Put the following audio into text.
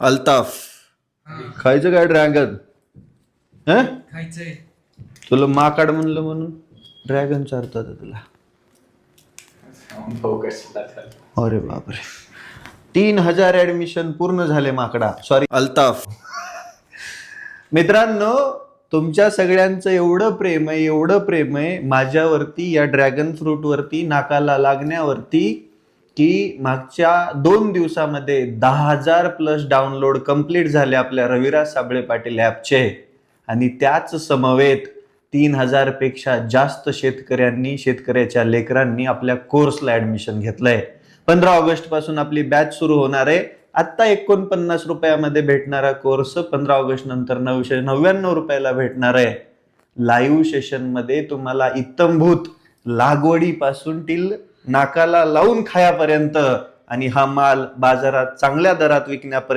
अल्ताफ खायचं काय ड्रॅगन? खायचंय. तुला माकाड म्हणलं म्हणून ड्रॅगन चारतात तुला. अरे बापरे, 3000 ऍडमिशन पूर्ण झाले माकडा. सॉरी अल्ताफ. मित्रांनो, तुमच्या सगळ्यांचं एवढं प्रेम आहे, एवढं प्रेम आहे माझ्यावरती, या ड्रॅगन फ्रूट वरती, नाकाला लागण्यावरती, की मागच्या 2 दिवसामध्ये 10,000+ डाउनलोड कंप्लीट झाले आपल्या रविराज साबळे पाटील ॲपचे. आणि त्याच समवेत 3000 पेक्षा जास्त शेतकऱ्याच्या लेकरांनी आपल्या कोर्सला ऍडमिशन घेतलंय. 15 ऑगस्ट पासून आपली बॅच सुरू होणार आहे. आत्ता 49 रुपयामध्ये भेटणारा कोर्स 15 ऑगस्ट नंतर 999 रुपयाला भेटणार आहे. लाईव्ह सेशन मध्ये तुम्हाला इत्तंभूत लागवडीपासून टिल नाकाला लावून खायापर्यंत, आणि हा माल बाजारात चांगल्या दरात विकण्यापर्यंत